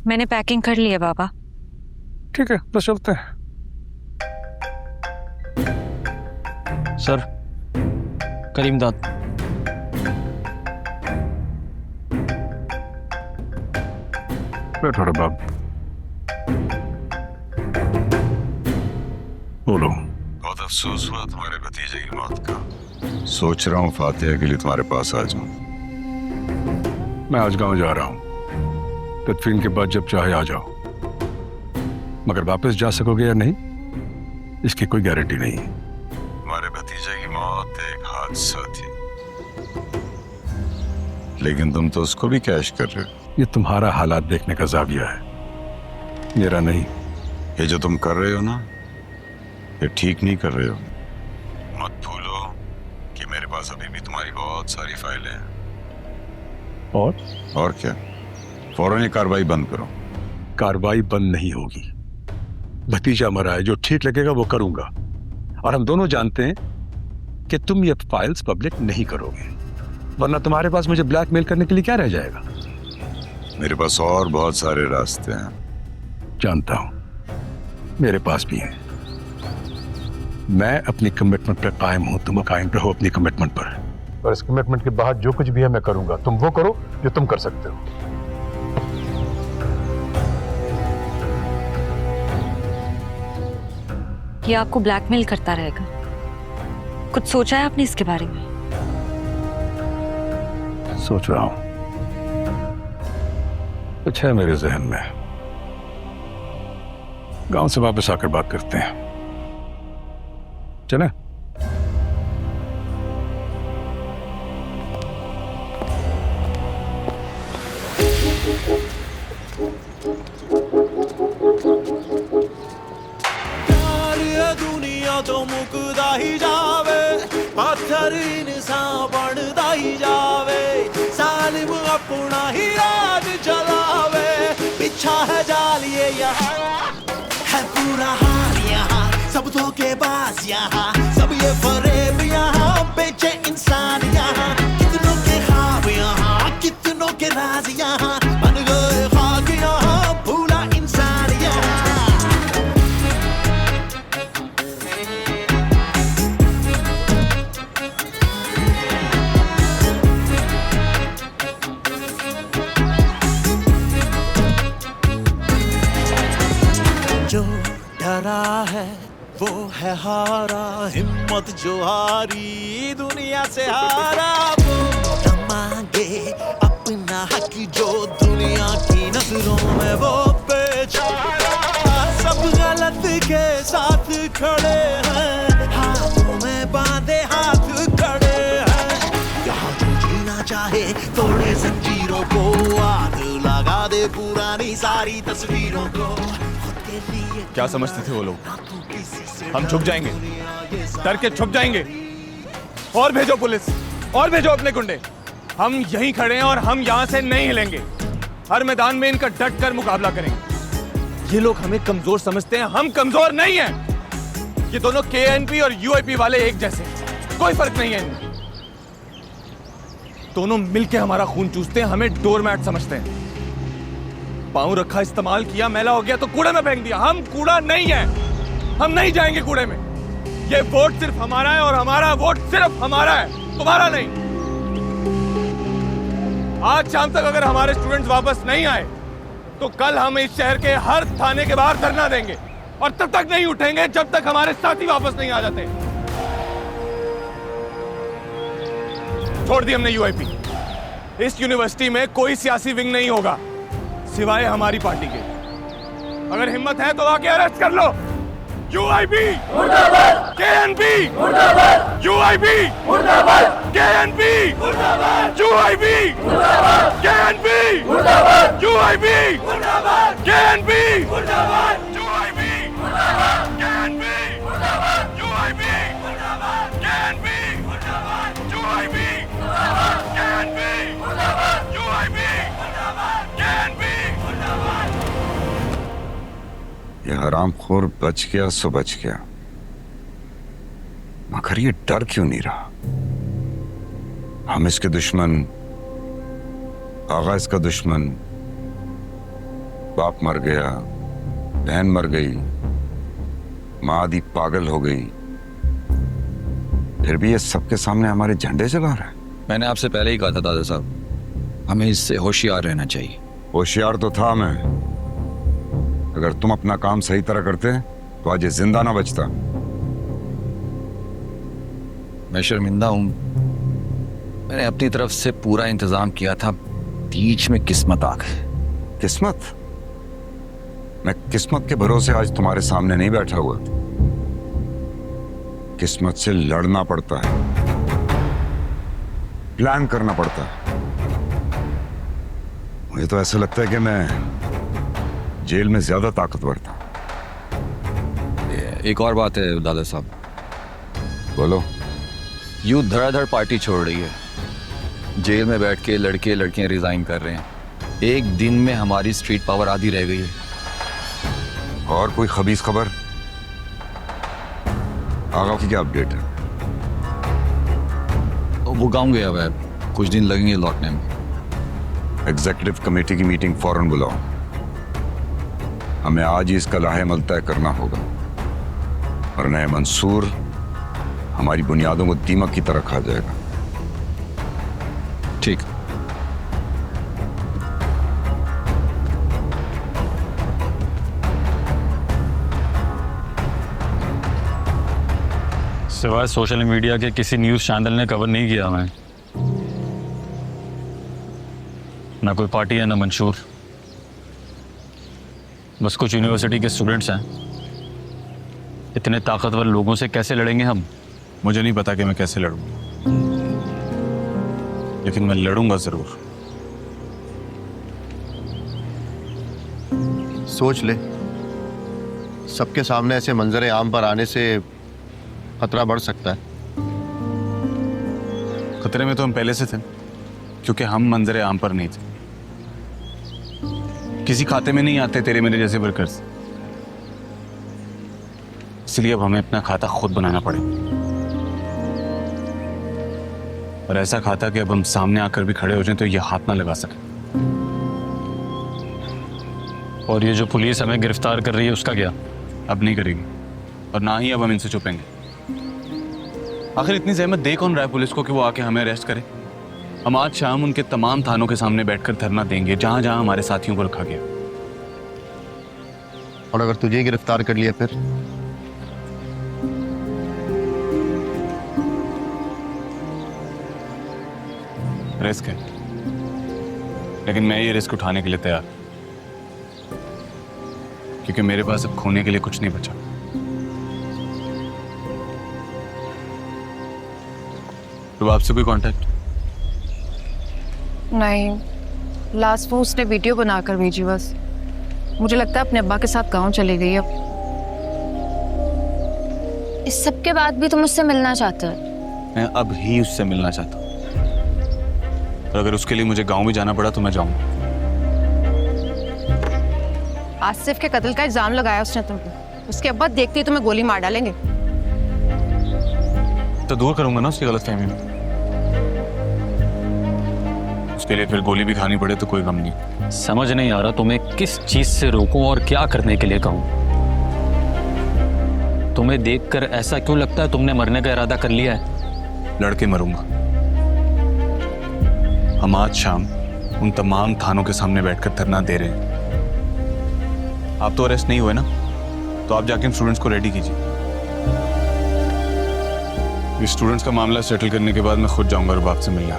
मैंने पैकिंग कर ली है बाबा। ठीक है, बस चलते हैं। सर, करीमदाद। बैठो रे बाब। बोलो। बहुत अफसोस हुआ तुम्हारे भतीजे की मौत का। सोच रहा हूँ फातिहा के लिए तुम्हारे पास आ जाऊं। मैं आज गांव जा रहा हूँ, तदफीन के बाद जब चाहे आ जाओ, मगर वापस जा सकोगे या नहीं इसकी कोई गारंटी नहीं है। तुम्हारे भतीजे की मौत एक हादसा थी, लेकिन तुम तो उसको भी कैश कर रहे हो। ये तुम्हारा हालात देखने का जाविया है, मेरा नहीं। ये जो तुम कर रहे हो ना, ये ठीक नहीं कर रहे हो। मत भूलो कि मेरे पास अभी भी तुम्हारी बहुत सारी फाइलें हैं। और क्या, फौरन ये कार्रवाई बंद करो। कार्रवाई बंद नहीं होगी। भतीजा मरा है, जो ठीक लगेगा वो करूंगा। और हम दोनों जानते हैं कि तुम ये फाइल्स पब्लिक नहीं करोगे, वरना तुम्हारे पास मुझे ब्लैकमेल करने के लिए क्या रह जाएगा। मेरे पास और बहुत सारे रास्ते हैं। जानता हूं, मेरे पास भी हैं। मैं अपनी कमिटमेंट पर कायम हूं, तुम कायम रहो अपनी कमिटमेंट पर। और इस कमिटमेंट के बाद जो कुछ भी है मैं करूंगा। तुम वो करो जो तुम कर सकते हो। ये आपको ब्लैकमेल करता रहेगा। कुछ सोचा है आपने इसके बारे में? सोच रहा हूं, कुछ है मेरे जहन में। गांव से वापस आकर बात करते हैं, चले? दुनिया तो मुकदा ही जावे, पत्थर इंसान बनदा ही जावे, सालिम अपना ही राज चलावे। पीछा है जाल ये यहाँ है पूरा हाल, यहाँ सब धोखेबाज, यहाँ सब ये फरेब, यहाँ बेचे इंसान, यहाँ कितनों के ख्वाब, यहाँ कितनों के राज, यहाँ बन गए खाक, यहाँ भूला इंसान, यहाँ। जो डरा है वो है हारा, हिम्मत जो हारी दुनिया से हारा, वो न मांगे अपना हक जो दुनिया की नजरों में वो बेचारा। सब गलत के साथ खड़े हैं, हाथों में बांधे हाथ खड़े हैं। यहाँ जो जीना चाहे तोड़े जंजीरों को, आग लगा दे पुरानी सारी तस्वीरों को। क्या समझते थे वो लोग? हम छुप जाएंगे, डर के छुप जाएंगे। और भेजो पुलिस, और भेजो अपने गुंडे। हम यहीं खड़े हैं और हम यहां से नहीं हिलेंगे। हर मैदान में इनका डट कर मुकाबला करेंगे। ये लोग हमें कमजोर समझते हैं, हम कमजोर नहीं हैं। ये दोनों केएनपी और यूआईपी वाले एक जैसे, कोई फर्क नहीं है इनमें। दोनों मिलके हमारा खून चूसते हैं, हमें डोरमैट समझते हैं। पांव रखा, इस्तेमाल किया, मैला हो गया तो कूड़े में फेंक दिया। हम कूड़ा नहीं है, हम नहीं जाएंगे कूड़े में। ये वोट सिर्फ हमारा है और हमारा वोट सिर्फ हमारा है, तुम्हारा नहीं। आज शाम तक अगर हमारे स्टूडेंट्स वापस नहीं आए तो कल हम इस शहर के हर थाने के बाहर धरना देंगे, और तब तक नहीं उठेंगे जब तक हमारे साथी वापस नहीं आ जाते। छोड़ दी हमने यूआईपी। इस यूनिवर्सिटी में कोई सियासी विंग नहीं होगा सिवाय हमारी पार्टी के। अगर हिम्मत है तो आके अरेस्ट कर लो। यूआईपी मुर्दाबाद, केएनपी मुर्दाबाद, यूआईपी मुर्दाबाद, केएनपी मुर्दाबाद, यूआईपी मुर्दाबाद, केएनपी मुर्दाबाद, यूआईपी मुर्दाबाद, केएनपी मुर्दाबाद, यूआईपी मुर्दाबाद, केएनपी मुर्दाबाद, यूआईपी मुर्दाबाद, केएनपी मुर्दाबाद, यूआईपी मुर्दाबाद, केएनपी मुर्दाबाद, यूआईपी मुर्दाबाद, केएनपी मुर्दाबाद। ये हरामखोर बच गया सो बच गया, मगर ये डर क्यों नहीं रहा? हम इसके दुश्मन, आगा इसका दुश्मन, बाप मर गया, बहन मर गई, माँ आदि पागल हो गई, फिर भी ये सबके सामने हमारे झंडे जला रहा है। मैंने आपसे पहले ही कहा था दादा साहब, हमें इससे होशियार रहना चाहिए। होशियार तो था मैं, अगर तुम अपना काम सही तरह करते तो आज ये जिंदा ना बचता। मैं शर्मिंदा हूं, मैंने अपनी तरफ से पूरा इंतजाम किया था, बीच में किस्मत आ गई। किस्मत? मैं किस्मत के भरोसे आज तुम्हारे सामने नहीं बैठा हुआ। किस्मत से लड़ना पड़ता है, प्लान करना पड़ता है। मुझे तो ऐसा लगता है कि मैं जेल में ज्यादा ताकतवर था। एक और बात है दादा साहब, बोलो। यूं धड़ाधड़ पार्टी छोड़ रही है, जेल में बैठ के लड़के लड़कियां रिजाइन कर रहे हैं, एक दिन में हमारी स्ट्रीट पावर आधी रह गई है। और कोई खबीस खबर? आगा की क्या अपडेट है? वो गाँव गया हुआ है, कुछ दिन लगेंगे लौटने में। एग्जीक्यूटिव कमेटी की मीटिंग फौरन बुलाओ, हमें आज ही इसका लाहेमल तय करना होगा, वरना मंसूर हमारी बुनियादों को दीमक की तरह खा जाएगा। ठीक। सिवाय सोशल मीडिया के किसी न्यूज़ चैनल ने कवर नहीं किया हमें, ना कोई पार्टी है ना मंशूर, बस कुछ यूनिवर्सिटी के स्टूडेंट्स हैं। इतने ताकतवर लोगों से कैसे लड़ेंगे हम? मुझे नहीं पता कि मैं कैसे लड़ूं, लेकिन मैं लड़ूंगा जरूर। सोच ले, सबके सामने ऐसे मंजरे आम पर आने से खतरा बढ़ सकता है। खतरे में तो हम पहले से थे, क्योंकि हम मंजरे आम पर नहीं थे। किसी खाते में नहीं आते तेरे मेरे जैसे वर्कर्स, इसलिए अब हमें अपना खाता खुद बनाना पड़ेगा, और ऐसा खाता कि अब हम सामने आकर भी खड़े हो जाएं तो ये हाथ ना लगा सके। और ये जो पुलिस हमें गिरफ्तार कर रही है उसका क्या? अब नहीं करेगी, और ना ही अब हम इनसे छुपेंगे। आखिर इतनी जहमत दे कौन रहा है पुलिस को कि वो आके हमें अरेस्ट करे? हम आज शाम उनके तमाम थानों के सामने बैठकर धरना देंगे जहां जहां हमारे साथियों को रखा गया। और अगर तुझे गिरफ्तार कर लिया फिर? रिस्क है, लेकिन मैं ये रिस्क उठाने के लिए तैयार, क्योंकि मेरे पास अब खोने के लिए कुछ नहीं बचा। तो आपसे कोई कांटेक्ट? नहीं, लास्ट वो उसने वीडियो बनाकर भेजी बस। मुझे लगता है अपने अब्बा के साथ गांव चली गई अब। इस सब के बाद भी तुम उससे मिलना चाहते हो? मैं अब ही उससे मिलना चाहता हूँ, और अगर उसके लिए मुझे गांव भी जाना पड़ा तो मैं जाऊंगा। आसिफ के कत्ल का इल्जाम लगाया उसने तुम पे, उसके अब्बा देखते ही तुम्हें गोली मार डालेंगे। तो दूर करूंगा ना उसकी गलतफहमी में, उसके लिए फिर गोली भी खानी पड़े तो कोई गम नहीं। समझ नहीं आ रहा तुम्हें किस चीज से रोकूं और क्या करने के लिए कहूं। तुम्हें देखकर ऐसा क्यों लगता है तुमने मरने का इरादा कर लिया है? लड़के मरूंगा। हम आज शाम उन तमाम थानों के सामने बैठकर धरना दे रहे हैं। आप तो अरेस्ट नहीं हुए ना, तो आप जाके स्टूडेंट्स को रेडी कीजिए। स्टूडेंट्स का मामला सेटल करने के बाद मैं खुद जाऊंगा रुबाब से मिलने।